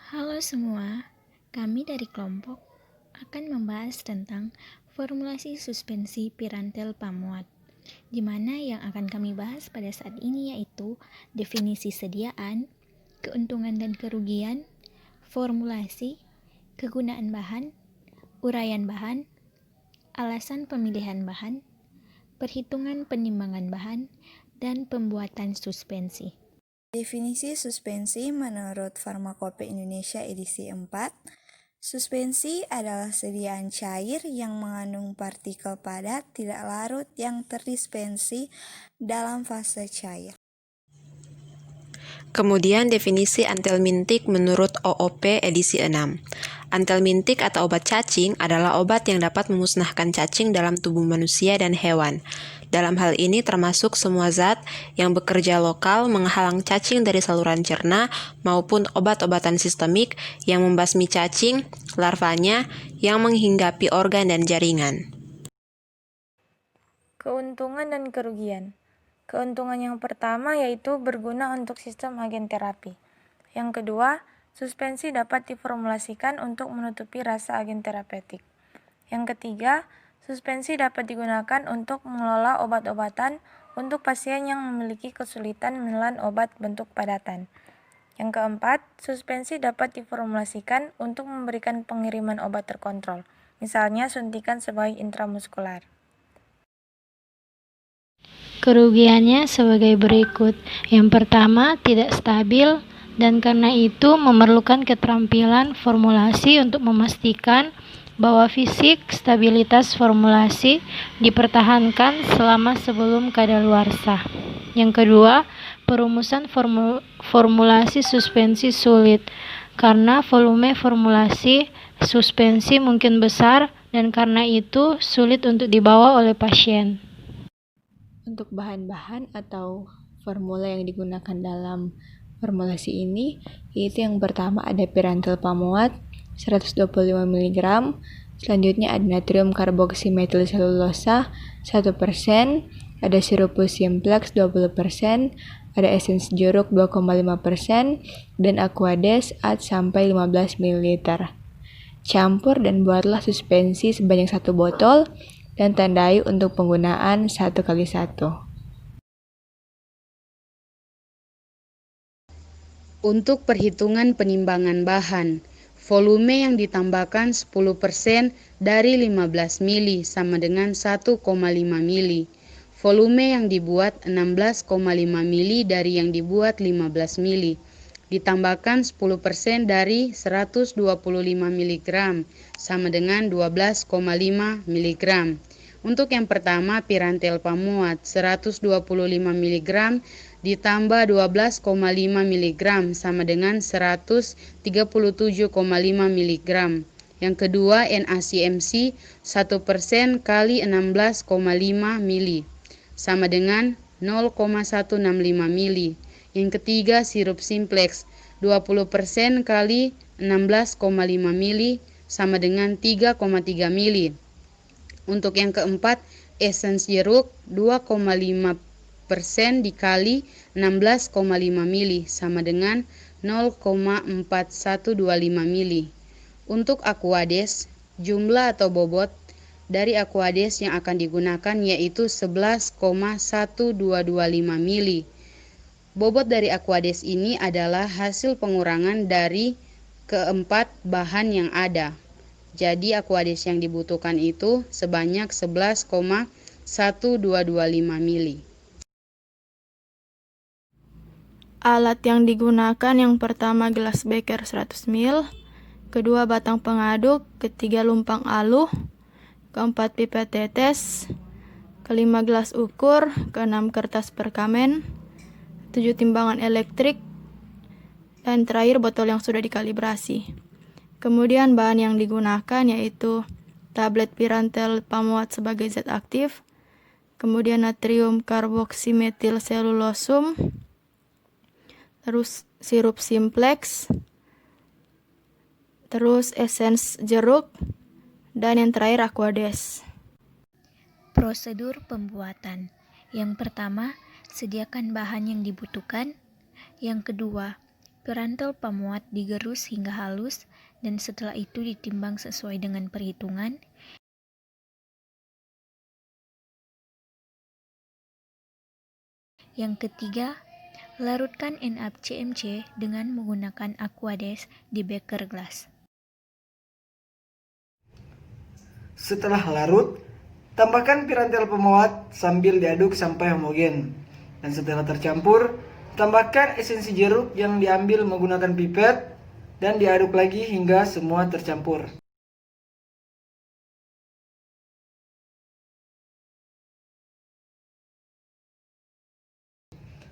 Halo semua, kami dari kelompok akan membahas tentang formulasi suspensi pirantel pamuat, di mana yang akan kami bahas pada saat ini yaitu definisi sediaan, keuntungan dan kerugian, formulasi, kegunaan bahan, uraian bahan, alasan pemilihan bahan, perhitungan penimbangan bahan, dan pembuatan suspensi. Definisi suspensi menurut Farmakope Indonesia edisi 4, suspensi adalah sediaan cair yang mengandung partikel padat tidak larut yang terdispensi dalam fase cair. Kemudian definisi antelmintik menurut OOP edisi 6. Antelmintik atau obat cacing adalah obat yang dapat memusnahkan cacing dalam tubuh manusia dan hewan. Dalam hal ini termasuk semua zat yang bekerja lokal menghalang cacing dari saluran cerna maupun obat-obatan sistemik yang membasmi cacing, larvanya, yang menghinggapi organ dan jaringan. Keuntungan dan kerugian. Keuntungan yang pertama yaitu berguna untuk sistem agen terapi. Yang kedua, suspensi dapat diformulasikan untuk menutupi rasa agen terapeutik. Yang ketiga, suspensi dapat digunakan untuk mengelola obat-obatan untuk pasien yang memiliki kesulitan menelan obat bentuk padatan. Yang keempat, suspensi dapat diformulasikan untuk memberikan pengiriman obat terkontrol, misalnya suntikan sebagai intramuskular. Kerugiannya sebagai berikut. Yang pertama, tidak stabil dan karena itu memerlukan keterampilan formulasi untuk memastikan bahwa fisik stabilitas formulasi dipertahankan selama sebelum kadaluarsa. Yang kedua, perumusan formulasi suspensi sulit karena volume formulasi suspensi mungkin besar dan karena itu sulit untuk dibawa oleh pasien. Untuk bahan-bahan atau formula yang digunakan dalam formulasi ini, yaitu yang pertama ada pirantel pamuat 125 mg, selanjutnya ada natrium karboksimetil selulosa 1%, ada sirupus simplex 20%, ada esensi jeruk 2,5%, dan aquades ad sampai 15 ml. Campur dan buatlah suspensi sebanyak 1 botol, dan tandai untuk penggunaan 1x1. Untuk perhitungan penimbangan bahan, volume yang ditambahkan 10% dari 15 mili sama dengan 1,5 mili. Volume yang dibuat 16,5 mili dari yang dibuat 15 mili. Ditambahkan 10% dari 125 mg sama dengan 12,5 mg. Untuk yang pertama, pirantel pamuat 125 mg ditambah 12,5 mg sama dengan 137,5 mg. Yang kedua, NaCMC 1% kali 16,5 mili sama dengan 0,165 mili. Yang ketiga, sirup simplex 20% kali 16,5 mili sama dengan 3,3 mili. Untuk yang keempat, esens jeruk 2,5% dikali 16,5 mili sama dengan 0,4125 mili. Untuk aquades, jumlah atau bobot dari aquades yang akan digunakan yaitu 11,1225 mili. Bobot dari aquades ini adalah hasil pengurangan dari keempat bahan yang ada. Jadi aquades yang dibutuhkan itu sebanyak 11,1225 mili. Alat yang digunakan yang pertama gelas beker 100 ml, kedua batang pengaduk, ketiga lumpang aluh, keempat pipet tetes, kelima gelas ukur, keenam kertas perkamen, 7 timbangan elektrik, dan terakhir botol yang sudah dikalibrasi. Kemudian bahan yang digunakan yaitu tablet pirantel pamuat sebagai zat aktif, kemudian natrium karboksimetil selulosum, terus sirup simplex, terus esens jeruk, dan yang terakhir aquades. Prosedur pembuatan. Yang pertama, sediakan bahan yang dibutuhkan. Yang kedua, Pirantel pemuat digerus hingga halus dan setelah itu ditimbang sesuai dengan perhitungan. Yang ketiga, larutkan NaCmC dengan menggunakan Aquades di beker gelas. Setelah larut, tambahkan pirantel pemuat sambil diaduk sampai homogen. Dan setelah tercampur, tambahkan esensi jeruk yang diambil menggunakan pipet dan diaduk lagi hingga semua tercampur.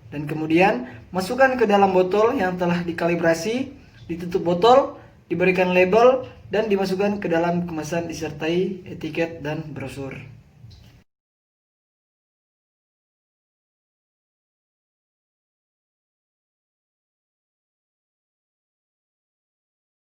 Dan kemudian masukkan ke dalam botol yang telah dikalibrasi, ditutup botol, diberikan label, dan dimasukkan ke dalam kemasan disertai etiket dan brosur.